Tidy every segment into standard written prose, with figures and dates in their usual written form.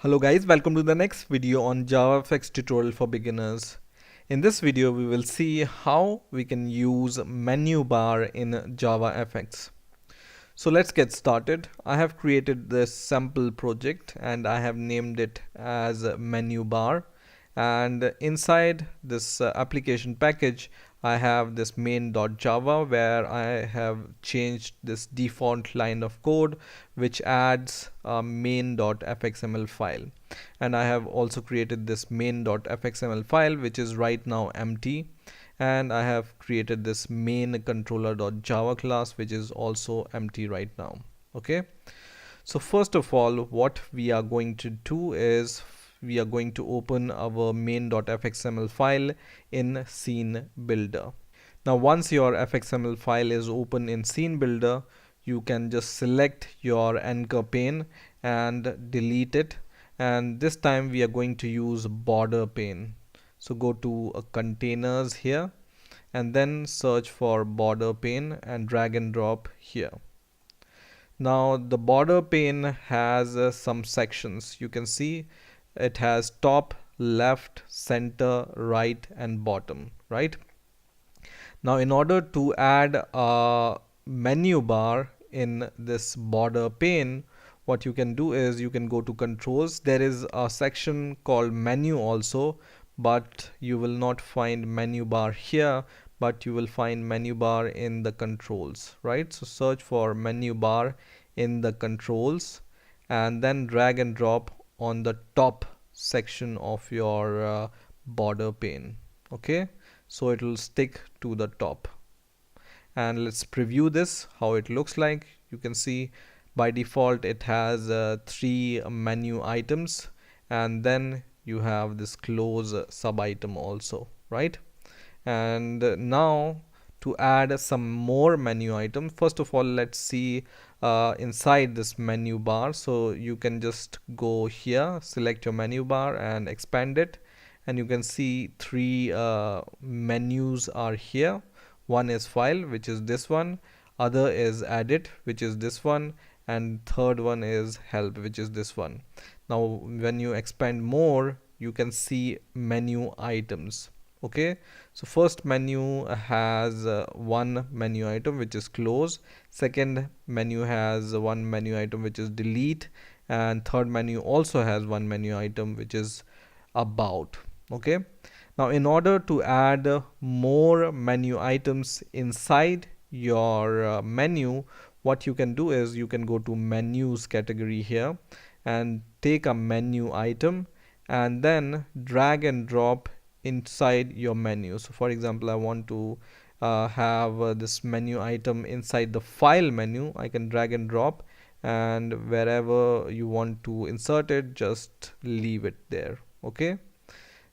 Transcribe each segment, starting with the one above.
Hello guys, welcome to the next video on JavaFX tutorial for beginners. In this video we will see how we can use menu bar in JavaFX. So let's get started. I have created this sample project and I have named it as menu bar, and inside this application package I have this main.java where I have changed this default line of code which adds a main.fxml file, and I have also created this main.fxml file which is right now empty, and I have created this main controller.java class which is also empty right now. Okay, so first of all what we are going to do is we are going to open our main.fxml file in scene builder. Now once your fxml file is open in scene builder, you can just select your anchor pane and delete it, and this time we are going to use border pane. So go to containers here and then search for border pane and drag and drop here. Now the border pane has some sections. You can see it has top, left, center, right and bottom, right? Now in order to add a menu bar in this border pane, what you can do is you can go to controls. There is a section called menu also, but you will not find menu bar here, but you will find menu bar in the controls, right? So search for menu bar in the controls and then drag and drop on the top section of your border pane. Okay, so it will stick to the top, and let's preview this how it looks like. You can see by default it has 3 menu items, and then you have this close sub item also, right? And now to add some more menu items, first of all let's see inside this menu bar. So you can just go here, select your menu bar and expand it, and you can see 3 menus are here. One is file, which is this one, other is edit, which is this one, and third one is help, which is this one. Now when you expand more, you can see menu items. Okay, so first menu has one menu item which is close, second menu has one menu item which is delete, and third menu also has one menu item which is about. Okay, now in order to add more menu items inside your menu, what you can do is you can go to menus category here and take a menu item and then drag and drop inside your menu. So for example, I want to have this menu item inside the file menu. I can drag and drop, and wherever you want to insert it, just leave it there. Okay,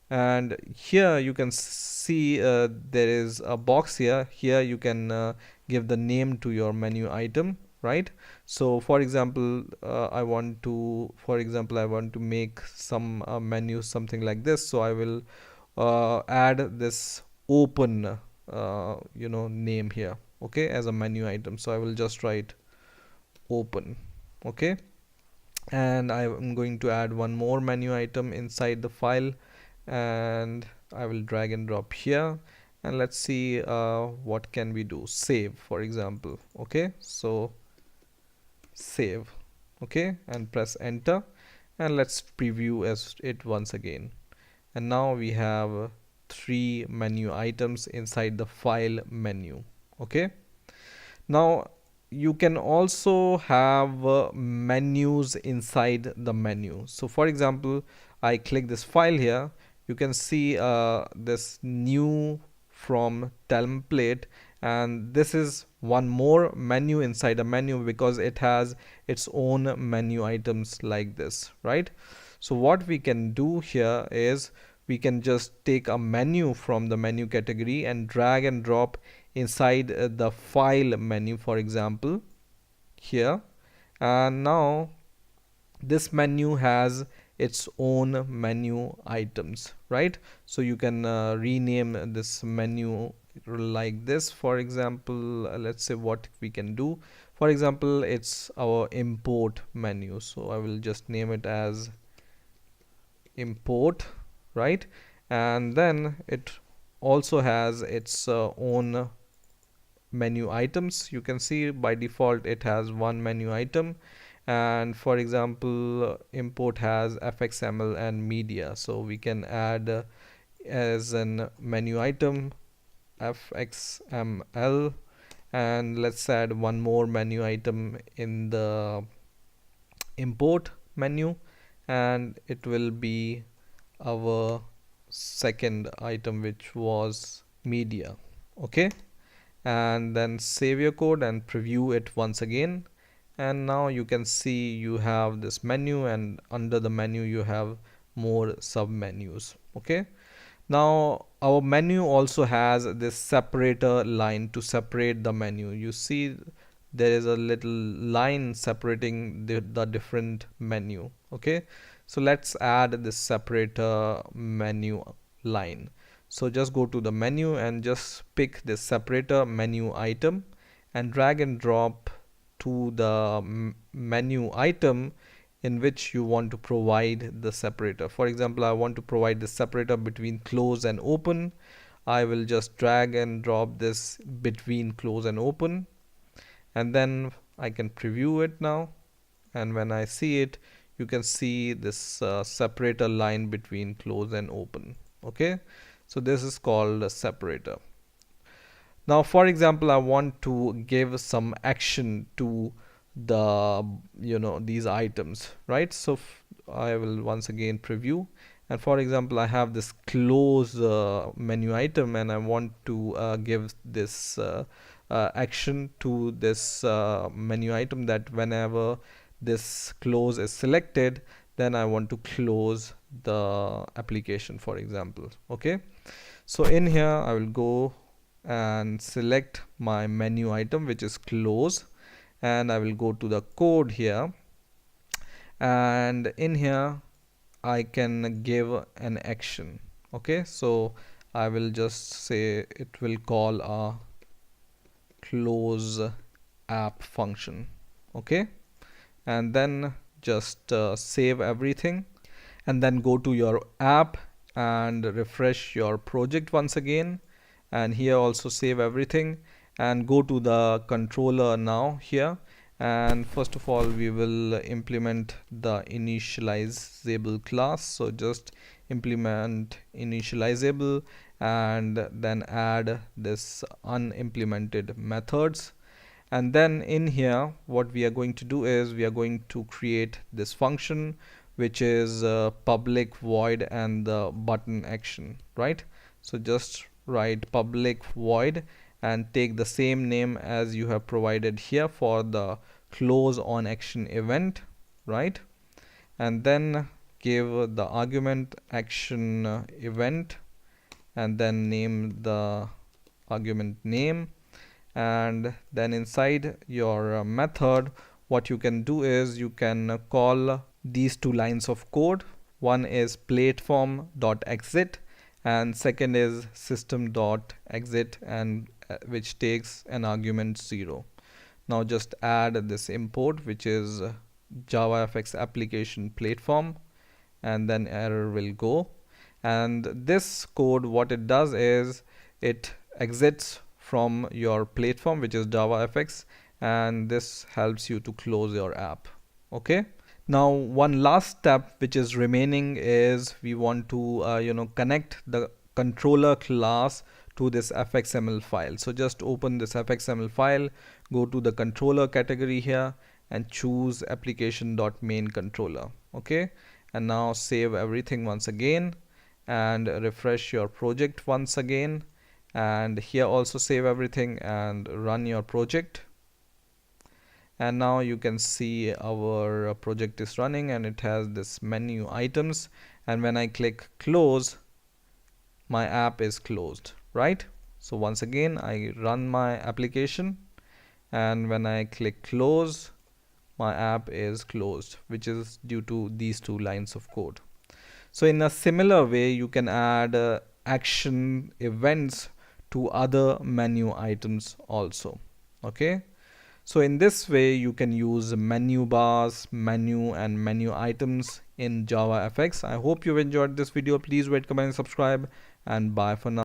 and here you can see there is a box here. Here you can give the name to your menu item, right? So for example, I want to make some menu something like this. So I will add this open name here, okay, as a menu item. So I will just write open. Okay, and I'm going to add one more menu item inside the file, and I will drag and drop here, and let's see what can we do. Save, for example. Okay, so save. Okay, and press enter, and let's preview as it once again. And now we have 3 menu items inside the file menu. Okay, now you can also have menus inside the menu. So for example, I click this file here, you can see this new from template, and this is one more menu inside a menu because it has its own menu items like this, right? So what we can do here is we can just take a menu from the menu category and drag and drop inside the file menu, for example here, and now this menu has its own menu items, right? So you can rename this menu like this. For example, let's say what we can do, for example, it's our import menu. So I will just name it as import, right? And then it also has its own menu items. You can see by default it has one menu item, and for example import has fxml and media, so we can add as an menu item fxml, and let's add one more menu item in the import menu, and it will be our second item, which was media. Okay, and then save your code and preview it once again, and now you can see you have this menu, and under the menu you have more sub menus. Okay, now our menu also has this separator line to separate the menu. You see there is a little line separating the different menu. Okay, so let's add this separator menu line. So just go to the menu and just pick this separator menu item and drag and drop to the menu item in which you want to provide the separator. For example, I want to provide the separator between close and open. I will just drag and drop this between close and open, and then I can preview it now, and when I see it, you can see this separator line between close and open. Okay, so this is called a separator. Now for example, I want to give some action to the these items, right? So I will once again preview, and for example I have this close menu item, and I want to give this action to this menu item, that whenever this close is selected, then I want to close the application, for example. Okay, so in here I will go and select my menu item, which is close, and I will go to the code here, and in here I can give an action. Okay, so I will just say it will call a close app function. Okay, and then just save everything, and then go to your app and refresh your project once again, and here also save everything, and go to the controller now here, and first of all we will implement the initializable class. So just implement initializable and then add this unimplemented methods, and then in here what we are going to do is we are going to create this function, which is public void and the button action, right? So just write public void and take the same name as you have provided here for the close on action event, right? And then give the argument action event, and then name the argument name, and then inside your method what you can do is you can call these two lines of code. One is platform.exit and second is system.exit, and which takes an argument 0. Now just add this import, which is JavaFX application platform, and then error will go. And this code, what it does is it exits from your platform, which is JavaFX, and this helps you to close your app. Okay, now one last step which is remaining is we want to connect the controller class to this fxml file. So just open this fxml file, go to the controller category here and choose application.main controller. Okay, and now save everything once again and refresh your project once again, and here also save everything and run your project. And now you can see our project is running and it has this menu items, and when I click close, my app is closed, right? So once again I run my application, and when I click close, my app is closed, which is due to these two lines of code. So in a similar way you can add action events to other menu items also. Okay, so in this way you can use menu bars, menu and menu items in JavaFX. I hope you've enjoyed this video. Please rate, comment, and subscribe, and bye for now.